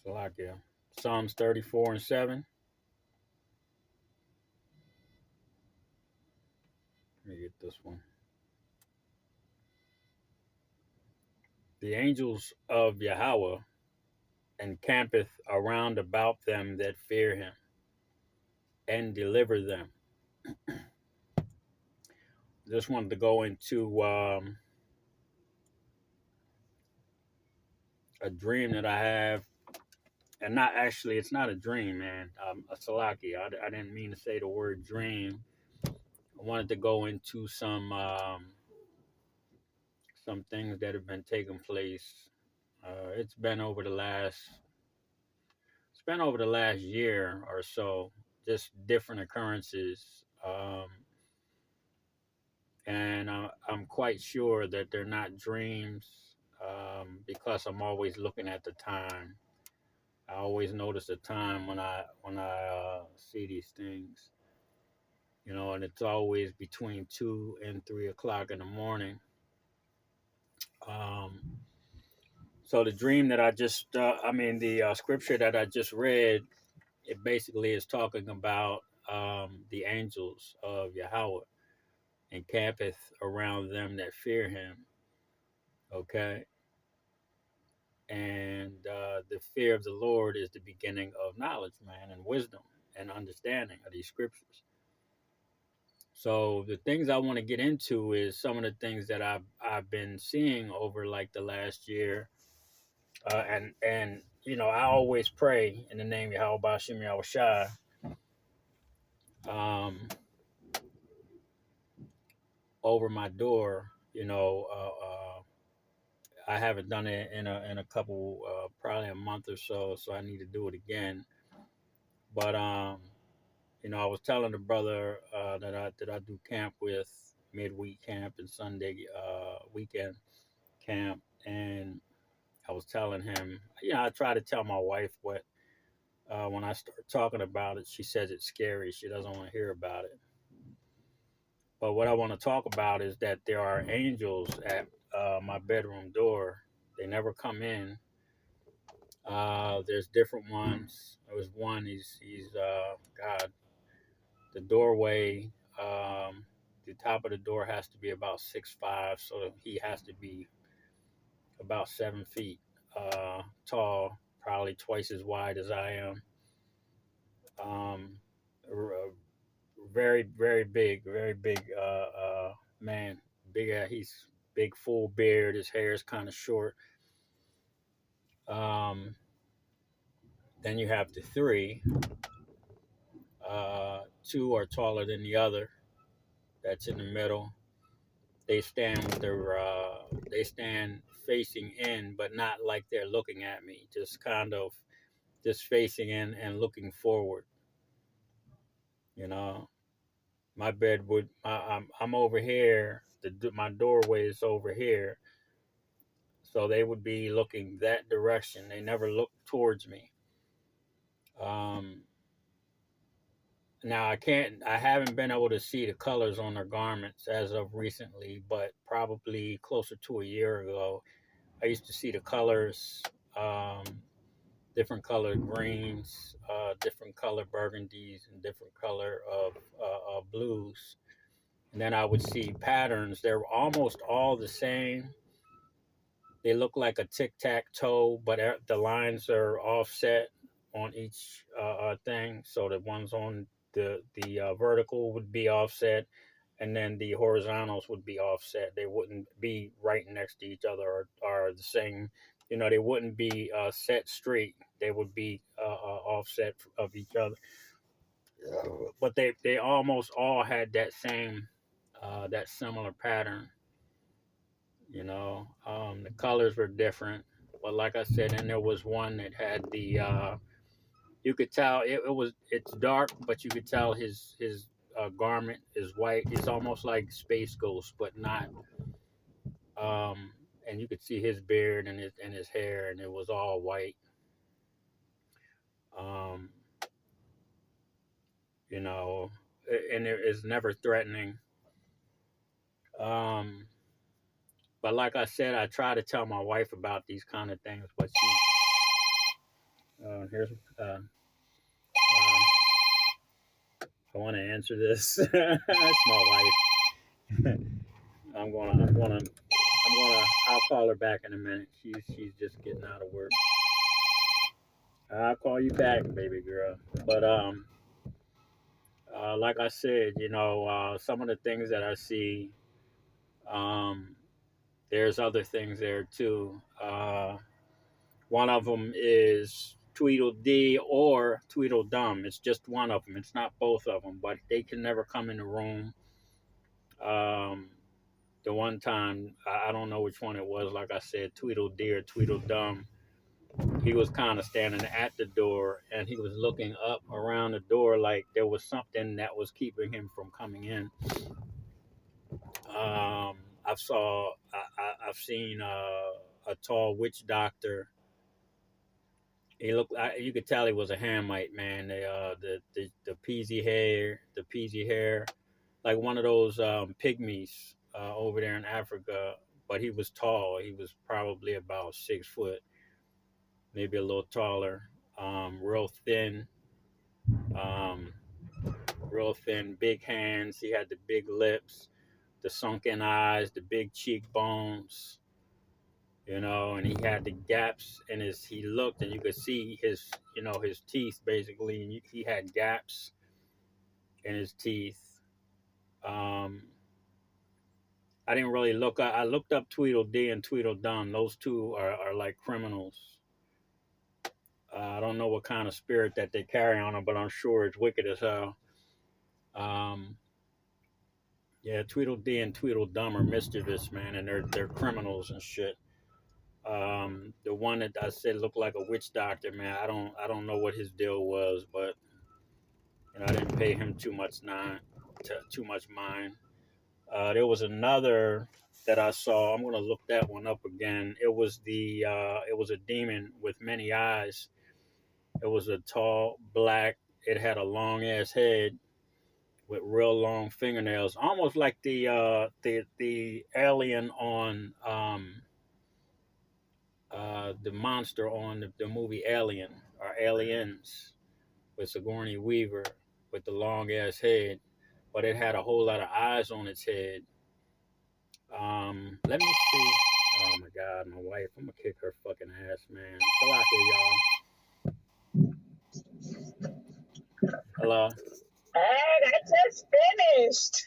Salakia. Psalms 34 and 7. Let me get this one. The angels of Yahawah encampeth around about them that fear him and deliver them. Just wanted to go into a dream that I have, and not actually, it's not a dream, man. A salaki. I didn't mean to say the word dream. I wanted to go into some things that have been taking place. It's been over the last year or so, just different occurrences. And I'm quite sure that they're not dreams, because I'm always looking at the time. I always notice the time when I see these things, and it's always between 2 and 3 o'clock in the morning. Um, so the dream that the scripture that I just read, it basically is talking about the angels of Yahweh encampeth around them that fear him. Okay. And the fear of the Lord is the beginning of knowledge, man, and wisdom and understanding of these scriptures. So the things I want to get into is some of the things that I've been seeing over like the last year, and I always pray in the name of Yahawah Shem Yahushai. Over my door. I haven't done it in a couple, probably a month or so, so I need to do it again. But I was telling the brother that I do camp with, midweek camp and Sunday weekend camp, and I was telling him, I try to tell my wife, but when I start talking about it, she says it's scary. She doesn't want to hear about it. But what I want to talk about is that there are angels at my bedroom door. They never come in. There's different ones. There was one. He's God. The doorway. The top of the door has to be about 6'5", so he has to be about 7 feet tall, probably twice as wide as I am. Um, Very, very big man. Big. He's big, full beard. His hair is kind of short. Um, then you have the three. Two are taller than the other. That's in the middle. They stand facing in, but not like they're looking at me. Just kind of just facing in and looking forward. You know, my bed would. I'm over here. My doorway is over here, so they would be looking that direction. They never look towards me. Um, Now I haven't been able to see the colors on their garments as of recently, but probably closer to a year ago, I used to see the colors, um, different color greens, different color burgundies, and different color of blues. And then I would see patterns. They're almost all the same. They look like a tic-tac-toe, but the lines are offset on each thing. So the ones on the vertical would be offset, and then the horizontals would be offset. They wouldn't be right next to each other or the same. They wouldn't be set straight. They would be offset of each other. But they almost all had that similar pattern. The colors were different, but like I said, and there was one that had the you could tell it's dark, but you could tell his garment is white. It's almost like Space Ghost, but not. And you could see his beard and his hair, and it was all white. Um, you know, and it is never threatening. Um, but like I said, I try to tell my wife about these kind of things, but Here's I want to answer this. That's my wife. I'll call her back in a minute. She's just getting out of work. I'll call you back, baby girl. But like I said, some of the things that I see, um, there's other things there too. One of them is Tweedledee or Tweedledum. It's just one of them. It's not both of them, but they can never come in the room. Um, the one time, I don't know which one it was, like I said, Tweedledee or Tweedledum, he was kind of standing at the door and he was looking up around the door like there was something that was keeping him from coming in. I've seen a tall witch doctor. He looked. You could tell he was a Hamite man. The peasy hair, like one of those pygmies over there in Africa. But he was tall. He was probably about 6 foot, maybe a little taller. Real thin. Um, Real thin, big hands. He had the big lips, the sunken eyes, the big cheekbones. And he had the gaps in his. He looked, and you could see his teeth basically, and he had gaps in his teeth. Um, I didn't really look. I looked up Tweedledee and Tweedledum. Those two are like criminals. I don't know what kind of spirit that they carry on them, but I'm sure it's wicked as hell. Um, yeah, Tweedledee and Tweedledum are mischievous, man, and they're criminals and shit. The one that I said looked like a witch doctor, man. I don't know what his deal was, but I didn't pay him too much mind. There was another that I saw. I'm gonna look that one up again. It was a demon with many eyes. It was a tall black. It had a long ass head with real long fingernails, almost like the alien on the monster on the movie Alien or Aliens with Sigourney Weaver with the long ass head, but it had a whole lot of eyes on its head. Let me see. Oh my God, my wife! I'm gonna kick her fucking ass, man. Still out here, y'all. Hello. Hey, I just finished.